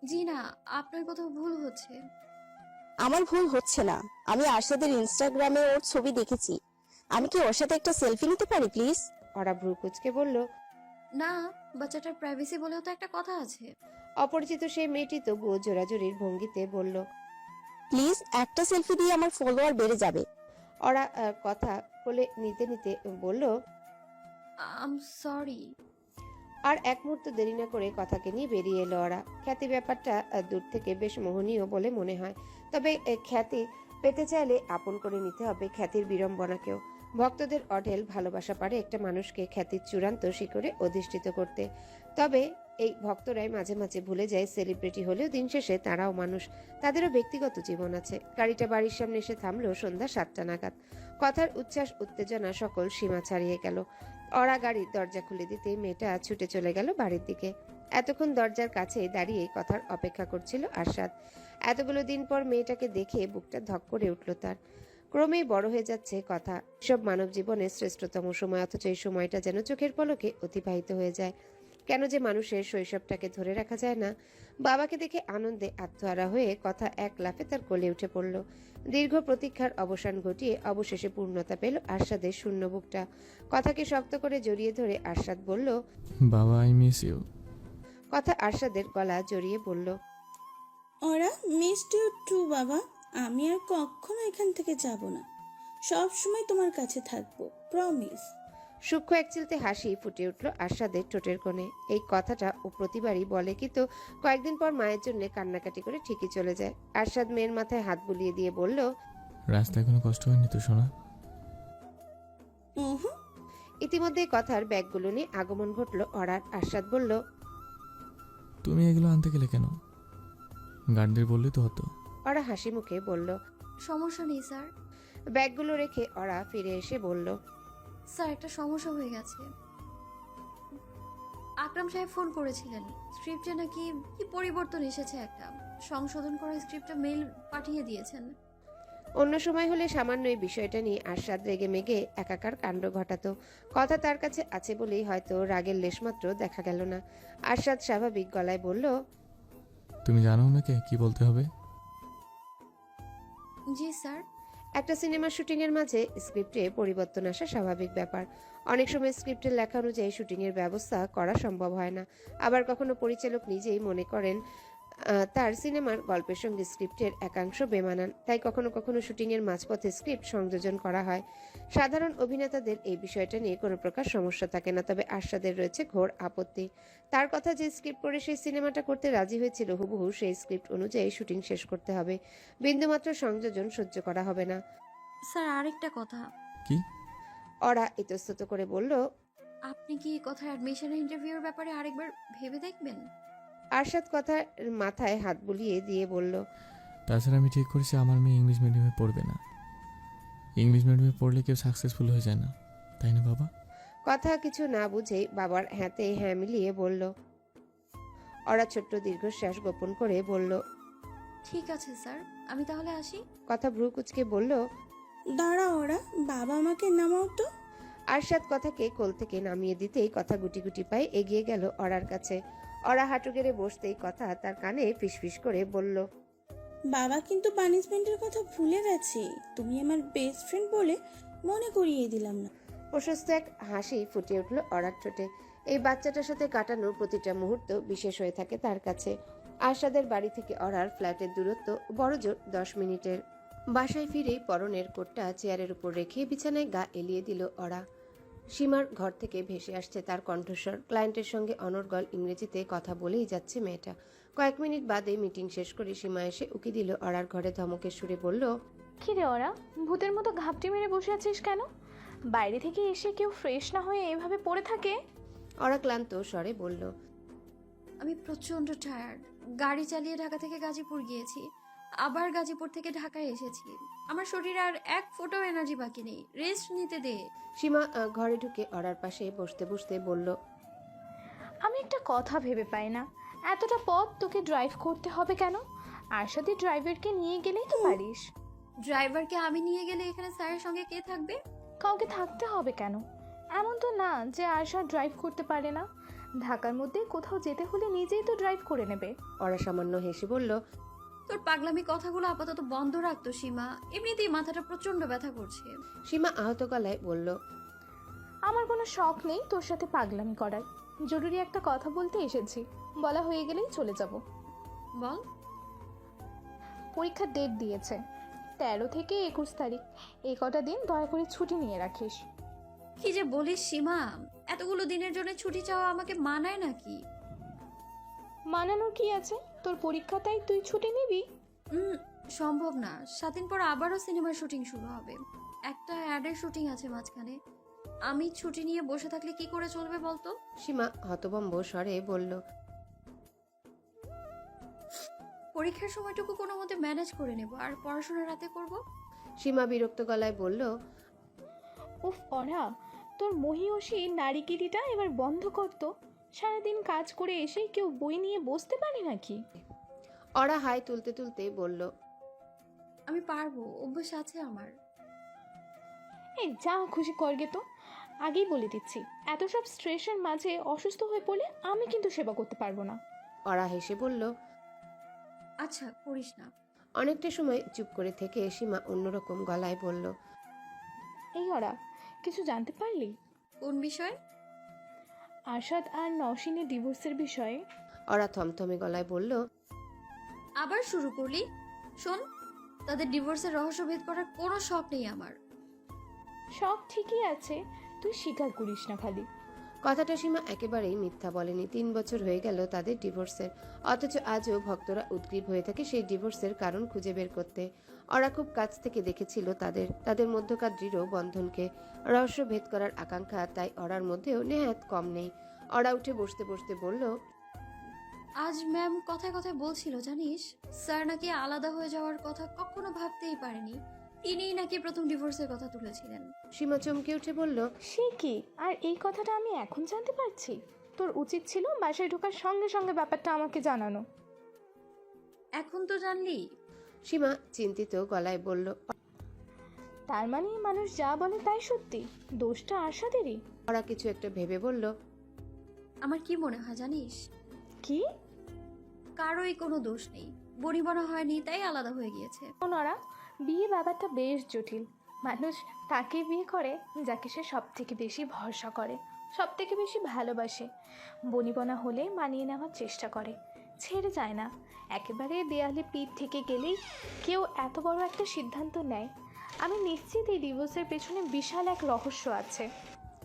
জি না, আপনার কোথাও ভুল হচ্ছে। আমার ভুল হচ্ছে না। আমি আরশাদের ইনস্টাগ্রামে ওর ছবি দেখেছি। আমি কি ওর সাথে একটা সেলফি নিতে পারি প্লিজ? ওরা ভ্রু কুচকে বলল। না, বাচ্চাটার প্রাইভেসি বলেও তো একটা কথা আছে। অপরিচিত সেই মেয়েটি তবুও জোরাজোরির ভঙ্গিতে বলল। প্লিজ একটা সেলফি দিয়ে আমার ফলোয়ার বেড়ে যাবে। ওরা কথা কোলে নিতে নিতে বলল। আম সরি। আর এক মুহূর্ত দেরি না করে কথাকে নিয়ে বেরিয়ে এলো ওরা। খ্যাতি ব্যাপারটা দূর থেকে বেশ মোহনীয় বলে মনে হয়। তবে খ্যাতি পেতে চাইলে আপন করে নিতে হবে খ্যাতির বিড়ম্বনাকেও। ভক্তদের অঢেল ভালোবাসা পারে একটা মানুষকে খ্যাতির চূড়ান্ত শিখরে অধিষ্ঠিত করতে। তবে এই ভক্তরাই মাঝে মাঝে ভুলে যায় সেলিব্রিটি হলেও দিন শেষে তারাও মানুষ, তাদেরও ব্যক্তিগত জীবন আছে। গাড়িটা বাড়ির সামনে এসে থামলো সন্ধ্যা 7টা নাগাদ। কথার উচ্ছ্বাস উত্তেজনা সকল সীমা ছাড়িয়ে গেল। ওরা গাড়ির দরজা খুলে দিতেই মেয়েটা ছুটে চলে গেল বাড়ির দিকে। এতক্ষণ দরজার কাছে দাঁড়িয়ে কথার অপেক্ষা করছিল আরশাদ। এতগুলো দিন পর মেয়েটাকে দেখে বুকটা ধক করে উঠল তার। ক্রমেই বড় হয়ে যাচ্ছে কথা। সব মানব জীবনের শ্রেষ্ঠতম সময়, অথচ এই সময়টা যেন চোখের পলকে অতিবাহিত হয়ে যায়। কেন যে মানুষের শৈশবটাকে ধরে রাখা যায় না। বাবাকে দেখে আনন্দে আত্মহারা হয়ে কথা এক লাফে তার কোলে উঠে পড়ল। দীর্ঘ প্রতীক্ষার অবসান ঘটিয়ে অবশেষে পূর্ণতা পেল আরশাদের শূন্য বুকটা। কথাকে শক্ত করে জড়িয়ে ধরে আরশাদ বলল। বাবা, আই মিস ইউ। কথা আরশাদের গলা জড়িয়ে বলল। ওরা মিসড ইউ টু বাবা। আমি আর কখনো এখান থেকে যাব না, সব সময় তোমার কাছে থাকবো, প্রমিস। সূক্ষ্ম এক চিলতে হাসি ফুটে উঠল আরশাদের ঠোঁটের কোণে। এই কথাটা ও প্রতিবারই বলে, কিন্তু কয়েকদিন পর মায়ের জন্য কান্নাকাটি করে ঠিকই চলে যায়। আরশাদ মেয়ের মাথায় হাত বুলিয়ে দিয়ে বলল। রাস্তায় কোনো কষ্ট হয়নি তো সোনা? ওহো। ইতিমধ্যে কথার ব্যাগগুলো নিয়ে আগমন ঘটল অরার। আরশাদ বলল। তুমি এগুলো আনতে গেলে কেন? গার্ডদের বললেই তো হতো। ওরা হাসি মুখে বলল। সমস্যা নেই স্যার। ব্যাগগুলো রেখে ওরা ফিরে এসে বলল। স্যার, একটা সমস্যা হয়ে গেছে। আকরাম সাহেব ফোন করেছিলেন, স্ক্রিপ্টে নাকি কি পরিবর্তন এসেছে একটা। সংশোধন করা স্ক্রিপ্টটা মেইল পাঠিয়ে দিয়েছেন। অন্য সময় হলে সামান্য এই বিষয়টা নিয়ে আরশাদ রেগে মেগে একাকার কাণ্ড ঘটাতো। কথা তার কাছে আছে বলেই হয়তো রাগের লেশমাত্র দেখা গেল না। আরশাদ স্বাভাবিক গলায় বলল। তুমি জানো ওনাকে কি বলতে হবে? জি স্যার। একটা সিনেমার শুটিং এর মাঝে স্ক্রিপ্টে পরিবর্তন আসা স্বাভাবিক ব্যাপার। অনেক সময় স্ক্রিপ্টের লেখা অনুযায়ী শুটিং এর ব্যবস্থা করা সম্ভব হয় না। আবার কখনো পরিচালক নিজেই মনে করেন তার সিনেমার গল্পের সঙ্গে স্ক্রিপ্টের একাংশ বেমানান, তাই কখনো কখনো শুটিং এর মাঝপথে স্ক্রিপ্ট সংযোজন করা হয়। সাধারণ অভিনেতাদের এই বিষয়টা নিয়ে কোনো প্রকার সমস্যা থাকে না, তবে আরশাদের রয়েছে ঘোর আপত্তি। তার কথা, যে স্ক্রিপ্ট পড়ে সেই সিনেমাটা করতে রাজি হয়েছিল হুবহু সেই স্ক্রিপ্ট অনুযায়ী শুটিং শেষ করতে হবে। বিন্দুমাত্র সংযোজন সহ্য করা হবে না। স্যার, আরেকটা কথা। কি? ওরা ইতস্তত করে বলল। আপনি কি কথা অ্যাডমিশন ইন্টারভিউর ব্যাপারে আরেকবার ভেবে দেখবেন? আরশাদ কথার মাথায় হাত বুলিয়ে দিয়ে বলল। তাছাড়া আমি ঠিক করেছি আমার মেয়ে ইংলিশ মিডিয়ামে পড়বে না। ইংলিশ মিডিয়ামে পড়লে কেউ সাকসেসফুল হয়ে যায় না, তাই না বাবা? কথা কিছু না বুঝেই বাবার হাতে হ্যাঁ মিলিয়ে বলল। ওরা ছোট্ট দীর্ঘশ্বাস গোপন করে বলল। ঠিক আছে স্যার, আমি তাহলে আসি। কথা ভ্রু কুচকে বলল। দাঁড়া ওরা, বাবা আমাকে নামাও তো। আরশাদ কথাকে কোল থেকে নামিয়ে দিতেই কথা গুটি গুটি পায়ে এগিয়ে গেল অরার কাছে। অরা হাঁটু গেড়ে বসতেই কথা তার কানে ফিসফিস করে বলল। বাবা কিন্তু পানিশমেন্টের কথা ভুলে গেছে, তুমি আমার বেস্ট ফ্রেন্ড বলে মনে করিয়ে দিলাম না। প্রশস্ত এক হাসি ফুটে উঠল অরার ঠোঁটে। এই বাচ্চাটার সাথে কাটানো প্রতিটা মুহূর্ত বিশেষ হয়ে থাকে তার কাছে। আরশাদের বাড়ি থেকে অরার ফ্ল্যাটের দূরত্ব বড়জোর 10 মিনিটের। বাসায় ফিরেই পরনের কোটটা চেয়ারের উপর রেখে বিছানায় গা এলিয়ে দিল অরা। সীমার ঘর থেকে ভেসে আসছে তার কণ্ঠস্বর। ক্লায়েন্টের সঙ্গে অনর্গল ইংরেজিতে কথা বলেই যাচ্ছে মেয়েটা। কয়েক মিনিট বাদে মিটিং শেষ করে সীমা এসে উকি দিল অরার ঘরে। ধমকের সুরে বলল। কি রে ওরা, ভূতের মতো ঘাপটি মেরে বসে আছিস কেন? বাইরে থেকে এসে কেউ ফ্রেশ না হয়ে এভাবে পড়ে থাকে? অরা ক্লান্ত স্বরে বলল। আমি প্রচন্ড টায়ার্ড। গাড়ি চালিয়ে ঢাকা থেকে গাজীপুর গিয়েছি, আবার গাজীপুর থেকে ঢাকায় এসেছি। আমার শরীরে আর এক ফোঁটাও এনার্জি বাকি নেই, রেস্ট নিতে দে। সীমা ঘরে ঢুকে অরার পাশে বসতে বসতে বলল। আমি একটা কথা ভেবে পাই না, এতটা পথ তোকে ড্রাইভ করতে হবে কেন? আরশাদি ড্রাইভারকে নিয়ে গেলেই তো পারিস। ড্রাইভারকে আমি নিয়ে গেলে এখানে স্যারের সঙ্গে কে থাকবে? কাউকে থাকতে হবে কেন? এমন তো না যে আরশাদ ড্রাইভ করতে পারে না। ঢাকার মধ্যে কোথাও যেতে হলে নিজেই তো ড্রাইভ করে নেবে। ওরা সামান্য হেসে বলল, তোর পাগলামি কথাগুলো আপাতত বন্ধ রাখতো সীমা, এমনিতেই মাথাটা প্রচন্ড ব্যথা করছে। সীমা আহত গলায় বলল, আমার কোনো শখ নেই তোর সাথে পাগলামি করার। জরুরি একটা কথা বলতে এসেছি, বলা হয়ে গেলেই চলে যাব। বল। পরীক্ষার ডেট দিয়েছে 13 থেকে 21 তারিখ, এই কটা দিন দয়া করে ছুটি নিয়ে রাখিস। কি যে বলিস সীমা, এতগুলো দিনের জন্য ছুটি চাওয়া আমাকে মানায় নাকি? মানানোর কি আছে, তোর পরীক্ষা তাই তুই ছুটি নিবি? সম্ভব না, 7 দিন পর আবারও সিনেমার শুটিং শুরু হবে, একটা অ্যাডের শুটিং আছে মাঝখানে। আমি ছুটি নিয়ে বসে থাকলে কি করে চলবে বলতো? সীমা হতভম্ব স্বরে বলল, পরীক্ষার সময়টুকু কোনো মতে ম্যানেজ করে নেব, আর পড়াশোনা রাতে করব। সীমা বিরক্ত গলায় বলল, উফ অরা, তোর মহিয়সী নারীগিরিটা এবার বন্ধ করতো। সারাদিন কাজ করে এসে কেউ বই নিয়ে বসতে পারে নাকি? ওরা হাই তুলতে তুলতে বলল, আমি পারবো, অভ্যাস আছে আমার। এই যা খুশি করগে তো। আগেই বলে দিচ্ছি, এত সব স্ট্রেসের মাঝে অসুস্থ হয়ে পড়লে আমি কিন্তু সেবা করতে পারবো না। ওরা হেসে বলল। আচ্ছা করিস না। অনেকটা সময় চুপ করে থেকে সীমা অন্যরকম গলায় বলল, এই অরা, কিছু জানতে পারলি? কোন বিষয়? আরশাদ আর নওশিনের ডিভোর্সের বিষয়ে। ওরা থমথমে গলায় বলল, আবার শুরু করলি? শোন, তাদের ডিভোর্সের রহস্য ভেদ করার কোনো শখ নেই আমার। সব ঠিকই আছে, তুই স্বীকার করিস না খালি। কথাটা সীমা একেবারেই মিথ্যা বলেনি। 3 বছর হয়ে গেল তাদের ডিভোর্সের, অথচ আজও ভক্তরা উদ্গ্রীব হয়ে থাকে সেই ডিভোর্সের কারণ খুঁজে বের করতে। ওরা খুব কাছ থেকে দেখেছিল তাদের মধ্যকার দৃঢ় বন্ধনকে, রহস্য ভেদ করার আকাঙ্ক্ষা তাই ওরার মধ্যেও নেহাত কম নেই। ওরা উঠে বসতে বসতে বলল, আজ ম্যাম কথায় কথায় বলছিল জানিস, স্যার নাকি আলাদা হয়ে যাওয়ার কথা কখনো ভাবতেই পারেনি, তিনিই নাকি প্রথম ডিভোর্সের কথা তুলেছিলেন। সীমা চমকে উঠে বলল, সে কি, আর এই কথাটা আমি এখন জানতে পারছি? তোর উচিত ছিল বাসায় ঢোকার সঙ্গে সঙ্গে ব্যাপারটা আমাকে জানানো। এখন তো জানলি? সীমা চিন্তিত গলায় বলল, তার মানে মানুষ যা বলে তাই সত্যি, দোষটা আরশাদেরই? ওরা কিছু একটা ভেবে বলল, আমার কি মনে হয় জানিস, কি? কারোই কোনো দোষ নেই, বনিবনা হয়নি তাই আলাদা হয়ে গিয়েছে। ওনারা বিয়ে ব্যাপারটা বেশ জটিল। মানুষ তাকে বিয়ে করে যাকে সে সব থেকে বেশি ভরসা করে, সব থেকে বেশি ভালোবাসে। বনিবনা হলে মানিয়ে নেওয়ার চেষ্টা করে, ছেড়ে যায় না। একেবারে দেয়ালে পিঠ থেকে গেলেই কেউ এত বড় একটা সিদ্ধান্ত নেয়। আমি নিশ্চিত এই ডিভোর্সের পেছনে বিশাল এক রহস্য আছে।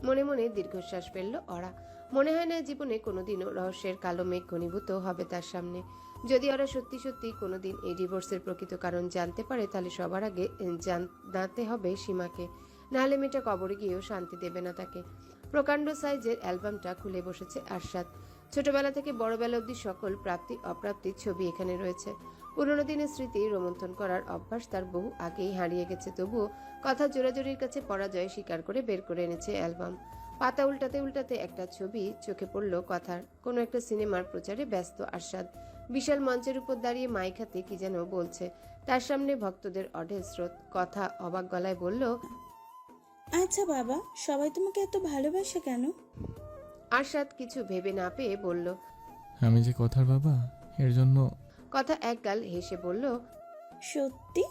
মনে মনে দীর্ঘশ্বাস ফেলল ওরা। মনে হয় না জীবনে কোনোদিনও রহস্যের কালো মেঘ ঘনীভূত হবে তার সামনে। যদি ওরা সত্যি সত্যি কোনোদিন এই ডিভোর্সের প্রকৃত কারণ জানতে পারে, তাহলে সবার আগে জানতে হবে সীমাকে, নাহলে মেয়েটা কবরে গিয়েও শান্তি দেবে না তাকে। প্রকাণ্ড সাইজের অ্যালবামটা খুলে বসেছে আরশাদ। ছোটবেলা থেকে বড়বেলা অবধি সকল প্রাপ্তি অপ্রাপ্তির ছবি এখানে রয়েছে। পুরোনো দিনের স্মৃতি রোমন্থন করার অভ্যাস তার বহু আগেই হারিয়ে গেছে, তবুও কথা জোরাজোরির কাছে পরাজয় স্বীকার করে বের করে এনেছে অ্যালবাম। পাতা উল্টাতে উল্টাতে একটা ছবি চোখে পড়ল কথার। কোনো একটা সিনেমার প্রচারে ব্যস্ত আরশাদ বিশাল মঞ্চের উপর দাঁড়িয়ে মাইক হাতে কি যেন বলছে। তার সামনে ভক্তদের অঢেল স্রোত। কথা অবাক গলায় বলল, আচ্ছা বাবা, সবাই তোমাকে এত ভালোবাসে কেন? আরশাদ কিছু ভেবে না পেয়ে বলল, আমি যে কথার বাবা, এর জন্য। কথা একগাল হেসে বলল, সত্যি?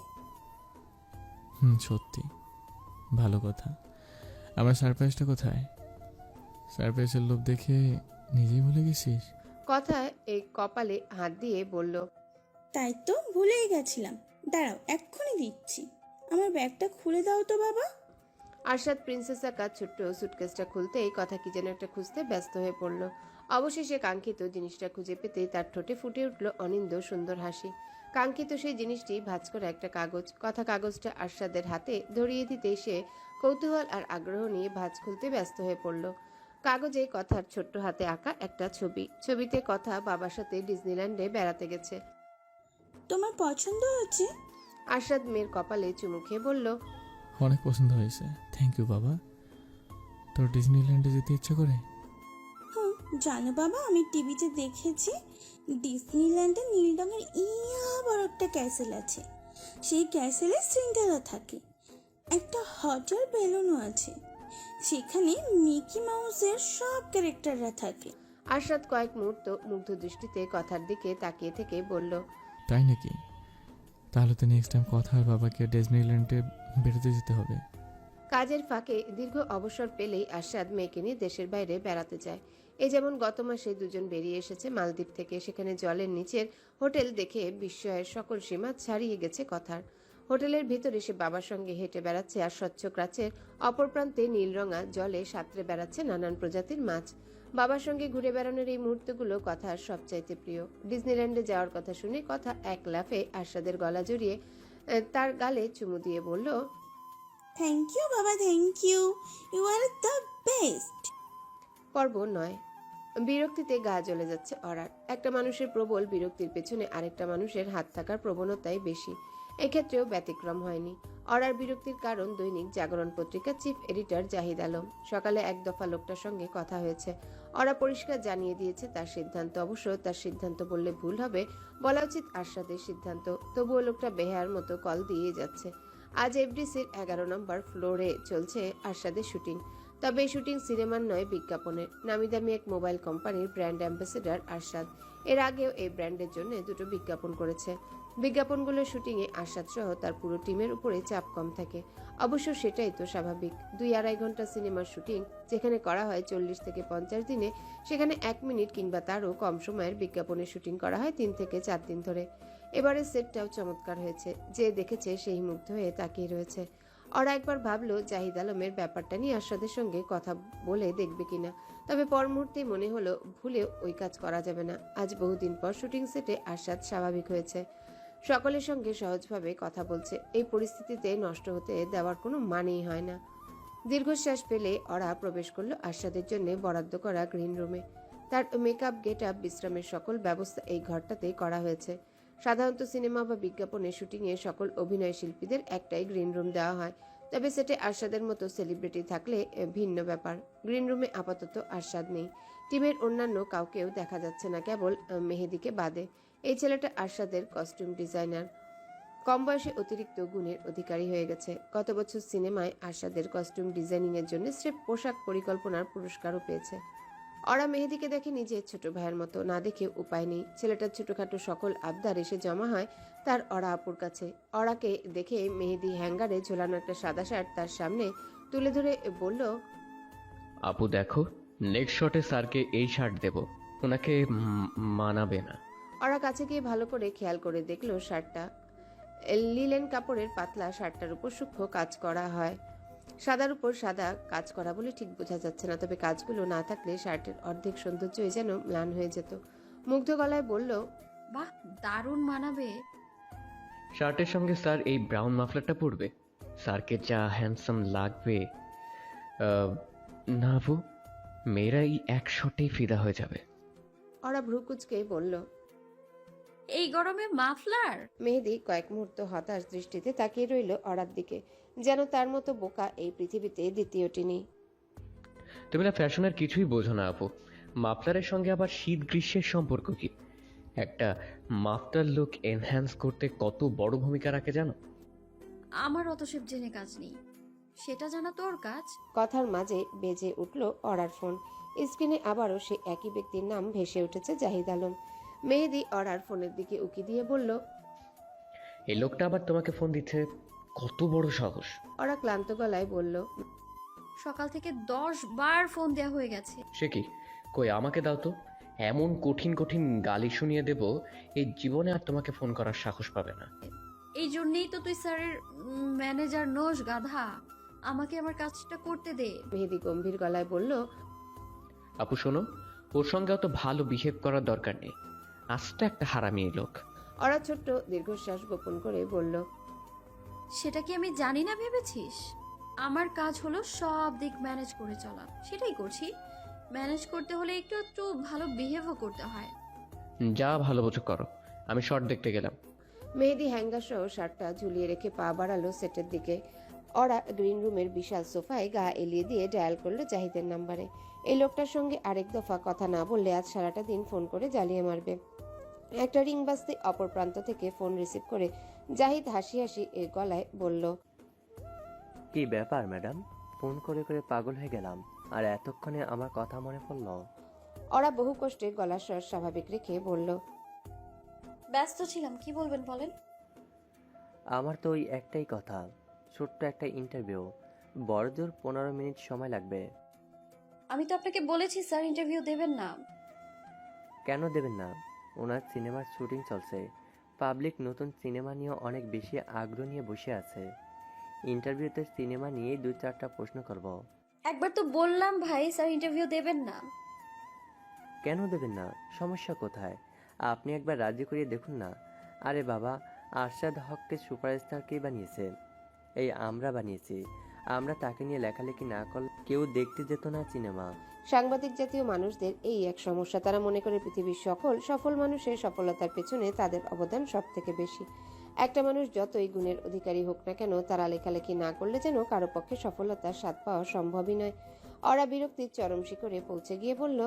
সত্যি। ভালো কথা। আমার সারপ্রাইজটা কোথায়? সারপ্রাইজের লোভ দেখে নিজেই ভুলে গেছিস? কথা এই কপালে হাত দিয়ে বলল, তাই তো ভুলেই গেছিলাম, দাঁড়াও এক্ষুনি দিচ্ছি। আমার ব্যাগটা খুলে দাও তো বাবা। আরশাদ প্রিন্সেস আকার ছোট্ট সুটকেসটা খুলতে এই কথা কি যেন একটা খুঁজতে ব্যস্ত হয়ে পড়ল। অবশেষে কাঙ্ক্ষিত জিনিসটা খুঁজে পেতেই তার ঠোঁটে ফুটে উঠল অনিন্দ সুন্দর হাসি। কাঙ্ক্ষিত সেই জিনিসটি ভাঁজ করা একটা কাগজ। কথা কাগজটা আরশাদের হাতে ধরিয়ে দিতেই সে কৌতূহল আর আগ্রহ নিয়ে ভাঁজ খুলতে ব্যস্ত হয়ে পড়ল। কাগজে কথার ছোট্ট হাতে আঁকা একটা ছবি। ছবিতে কথা বাবার সাথে ডিজনিল্যান্ডে বেড়াতে গেছে। তোমার পছন্দ হচ্ছে? আরশাদ মেয়ের কপালে চুমু খেয়ে বলল, অনেক পছন্দ হয়েছে, থ্যাংক ইউ বাবা। তোর ডিজনিল্যান্ডে যেতে ইচ্ছে করে? হুম, জানো বাবা, আমি টিভিতে দেখেছি ডিজনিল্যান্ডে নীল রঙের ইয়া বড় একটা ক্যাসেল আছে। সেই ক্যাসেলে সিন্ডারেলা থাকে, একটা হটেল বেলুনও আছে, সেখানে মিকি মাউসের সব ক্যারেক্টাররা থাকে। আরশাদ কয়েক মুহূর্ত মুগ্ধ দৃষ্টিতে কথার দিকে তাকিয়ে থেকে বলল, তাই নাকি? তাহলে তো নেক্সট টাইম কথা আর বাবাকে ডিজনিল্যান্ডে বেরোতে যেতে হবে। কাজের ফাঁকে দীর্ঘ অবসর পেলেই আরশাদ মেয়েকে নিয়ে দেশের বাইরে বেড়াতে যায়। এই যেমন গত মাসে দুজন বেরিয়ে এসেছে মালদ্বীপ থেকে। সেখানে জলের নিচের হোটেল দেখে বিস্ময়ের সকল সীমা ছাড়িয়ে গেছে কথার। হোটেলের ভিতরে সে বাবার সঙ্গে হেঁটে বেড়াচ্ছে আর স্বচ্ছ কাচের অপর প্রান্তে নীলরঙা জলে সাঁতরে বেড়াচ্ছে নানান প্রজাতির মাছ। বাবার সঙ্গে ঘুরে বেড়ানোর এই মুহূর্তগুলো কথার সবচাইতে প্রিয়। ডিজনিল্যান্ডে যাওয়ার কথা শুনে কথা এক লাফে আরশাদের গলা জড়িয়ে তার গালে চুমু দিয়ে বলল, থ্যাংক ইউ বাবা, thank you, you are the best. পর্ব ৯। বিরক্তিতে গা জ্বলে যাচ্ছে অরার। একটা মানুষের প্রবল বিরক্তির পেছনে আরেকটা মানুষের হাত থাকার প্রবণতাই বেশি। এক্ষেত্রেও ব্যতিক্রম হয়নি। অরার বিরক্তির কারণ দৈনিক জাগরণ পত্রিকার চিফ এডিটর জাহিদ আলম। সকালে এক দফা লোকটার সঙ্গে কথা হয়েছে। অরা পরিষ্কার জানিয়ে দিয়েছে তার সিদ্ধান্ত। অবশ্য তার সিদ্ধান্ত বললে ভুল হবে, বলা উচিত আরশাদের সিদ্ধান্ত। তবুও লোকটা বেহায়ার মতো কল দিয়ে যাচ্ছে। আজ এফডিসির 11 নম্বর ফ্লোরে চলছে আরশাদের শুটিং। তবে এই শুটিং সিনেমার নয়, বিজ্ঞাপনের। নামি দামি এক মোবাইল কোম্পানির ব্র্যান্ড অ্যাম্বাসেডর আরশাদ। এর আগেও এই ব্র্যান্ডের জন্য দুটো বিজ্ঞাপন করেছে। বিজ্ঞাপনগুলোর শুটিংয়ে আরশাদ সহ তার পুরো টিমের উপরে চাপ কম থাকে। অবশ্য সেটাই তো স্বাভাবিক। 2-2.5 ঘন্টা সিনেমার শুটিং যেখানে করা হয় 40 থেকে 50 দিনে, সেখানে 1 মিনিট কিংবা তারও কম সময়ের বিজ্ঞাপনের শুটিং করা হয় 3 থেকে 4 দিন ধরে। এবারে সেটটাও চমৎকার হয়েছে। যে দেখেছে সেই মুগ্ধ হয়ে তাকিয়ে রয়েছে। ওরা একবার ভাবলো জাহিদ আলমের ব্যাপারটা নিয়ে আরশাদের সঙ্গে কথা বলে দেখবে কিনা। তবে পর মুহূর্তেই মনে হলো ভুলে ওই কাজ করা যাবে না। আজ বহুদিন পর শুটিং সেটে আরশাদ স্বাভাবিক হয়েছে, সকলের সঙ্গে সহজভাবে কথা বলছে। এই পরিস্থিতিতে নষ্ট হতে দেওয়ার কোনো মানেই হয় না। দীর্ঘশ্বাস ফেলে ওরা প্রবেশ করলো আরশাদের জন্য বরাদ্দ করা গ্রিন রুমে। তার মেকআপ, গেট আপ, বিশ্রামের সকল ব্যবস্থা এই ঘরটাতেই করা হয়েছে। সাধারণত সিনেমা বা বিজ্ঞাপনের শুটিংয়ে সকল অভিনয় শিল্পীদের একটাই গ্রিন রুম দেওয়া হয়। তবে সেটে আরশাদের মতো সেলিব্রিটি থাকলে ভিন্ন ব্যাপার। গ্রিন রুমে আপাতত আরশাদ নেই। টিমের অন্যান্য কাউকেও দেখা যাচ্ছে না, কেবল মেহেদিকে বাদে। এই ছেলেটা আরশাদের কস্টিউম ডিজাইনার। কম বয়সে অতিরিক্ত গুণের অধিকারী হয়ে গেছে। গত বছর সিনেমায় আরশাদের কস্টিউম ডিজাইনিং এর জন্য স্রেফ পোশাক পরিকল্পনার পুরস্কারও পেয়েছে। ওরা মেহেদিকে দেখে নিজের ছোট ভাইয়ের মতো, না দেখে উপায় নেই। ছেলেটার ছোটখাটো সকল আবদার এসে জমা হয় তার অরা আপুর কাছে। অরাকে দেখে মেহেদি হ্যাঙ্গারে ঝোলানো একটা সাদা শার্ট তার সামনে তুলে ধরে বলল, আপু দেখো, নেক্সট শটে স্যারকে এই শার্ট দেব, ওনাকে মানাবে না। ওরা কাছে গিয়ে ভালো করে খেয়াল করে দেখলো শার্টটা লিলেন কাপড়ের পাতলা। শার্টটার উপর সূক্ষ্ম কাজ করা হয়। সাদার উপর সাদা কাজ করা বলে ঠিক বোঝা যাচ্ছে না, তবে কাজগুলো না থাকলে শার্টের অর্ধেক সৌন্দর্যই যেন ম্লান হয়ে যেত। মুগ্ধ গলায় বলল, বাহ, দারুণ মানাবে। শার্টের সঙ্গে স্যার এই ব্রাউন মাফলারটা পরবে, স্যারকে যা হ্যান্ডসাম লাগবে। না আপু, মেয়েরা এই এক শটেই ফিদা হয়ে যাবে। ওরা ভ্রুকুচকে বলল। এই গরমে মাফলার? মেহেদি কয়েক মুহূর্ত হতাশ দৃষ্টিতে তাকিয়ে রইল অরার দিকে, যেন তার মতো বোকা এই পৃথিবীতে দ্বিতীয়টি নেই। তুমি না ফ্যাশনের কিছুই বোঝো না আপু। মাফলারের সঙ্গে আবার শীত গ্রীষ্মের সম্পর্ক কি? একটা মাফলার লুক এনহ্যান্স করতে কত বড় ভূমিকা রাখে জানো? আমার অত সব জেনে কাজ নেই, সেটা জানা তোর কাজ। কথার মাঝে বেজে উঠল অরার ফোন। স্ক্রিনে আবারও সে একই ব্যক্তির নাম ভেসে উঠেছে, জাহিদ আলম। মেহেদি অরার ফোনের দিকে উকি দিয়ে বলল, এই লোকটা আবার তোমাকে ফোন দিচ্ছে, কত বড় সাহস! অরা ক্লান্ত গলায় বলল, সকাল থেকে 10 বার ফোন দেওয়া হয়ে গেছে। সে কি? কই আমাকে দাও তো, এমন কঠিন কঠিন গালি শুনিয়ে দেব এই জীবনে আর তোমাকে ফোন করার সাহস পাবে না। এই জন্যেই তো তুই স্যারের ম্যানেজার নোস, গাধা। আমাকে আমার কাজটা করতে দে। মেহেদি গম্ভীর গলায় বলল, আপু শোনো, ওর সঙ্গে অত ভালো বিহেভ করার দরকার নেই, আস্তে একটা হারামি এই লোক। অরা ছোট্ট দীর্ঘশ্বাস গোপন করে বলল, সেটা কি আমি জানি না ভেবেছিস? আমার কাজ হলো সব দিক ম্যানেজ করে চলা, সেটাই করছি। ম্যানেজ করতে হলে একটু একটু ভালো বিহেভও করতে হয়। যা ভালো বোঝো করো, আমি শর্ট দেখতে গেলাম। মেহেদি হ্যাঙ্গার সহ শার্টটা ঝুলিয়ে রেখে পা বাড়ালো সেটের দিকে। ওরা গ্রিন রুমের বিশাল সোফায় গা এলিয়ে দিয়ে ডায়াল করলো জাহিদের নাম্বারে। এই লোকটার সঙ্গে আরেক দফা কথা না বললে আজ সারাটা দিন ফোন করে জ্বালিয়ে মারবে। একটা রিং বাজতে অপর প্রান্ত থেকে ফোন রিসিভ করে জাহিদ হাসি হাসি এর গলায় বলল, কি ব্যাপার ম্যাডাম, ফোন করে করে পাগল হয়ে গেলাম, আর এতক্ষণে আমার কথা মনে পড়ল? ওরা বহু কষ্টে গলার স্বর স্বাভাবিক রেখে বলল, ব্যস্ত ছিলাম, কি বলবেন বলেন। আমার তো ওই একটাই কথা, ছোট্ট একটা ইন্টারভিউ, বড়জোর 15 মিনিট সময় লাগবে। আমি তো আপনাকে বলেছি স্যার ইন্টারভিউ দেবেন না। কেন দেবেন না? ওনার সিনেমার শুটিং চলছে, পাবলিক নতুন সিনেমা নিয়ে অনেক বেশি আগ্রহ নিয়ে বসে আছে। ইন্টারভিউতে সিনেমা নিয়ে 2-4টা প্রশ্ন করব। একবার তো বললাম ভাই স্যার ইন্টারভিউ দেবেন না। কেন দেবেন না? সমস্যা কোথায়? আপনি একবার রাজি করিয়ে দেখুন না। আরে বাবা, আরশাদ হককে সুপারস্টার কে বানিয়েছে? এই আমরা বানিয়েছি। আমরা তাকে নিয়ে লেখালেখি না করলে কেউ দেখতে যেত না সিনেমা। সাংবাদিক জাতীয় মানুষদের এই এক সমস্যা, তারা মনে করে পৃথিবীর সকল সফল মানুষের সফলতার পেছনে তাদের অবদান সব থেকে বেশি। একটা মানুষ যতই গুণের অধিকারী হোক না কেন, তারা লেখালেখি না করলে যেন কারো পক্ষে সফলতার স্বাদ পাওয়া সম্ভবই নয়। ওরা বিরক্তির চরম শিখরে পৌঁছে গিয়ে বলল,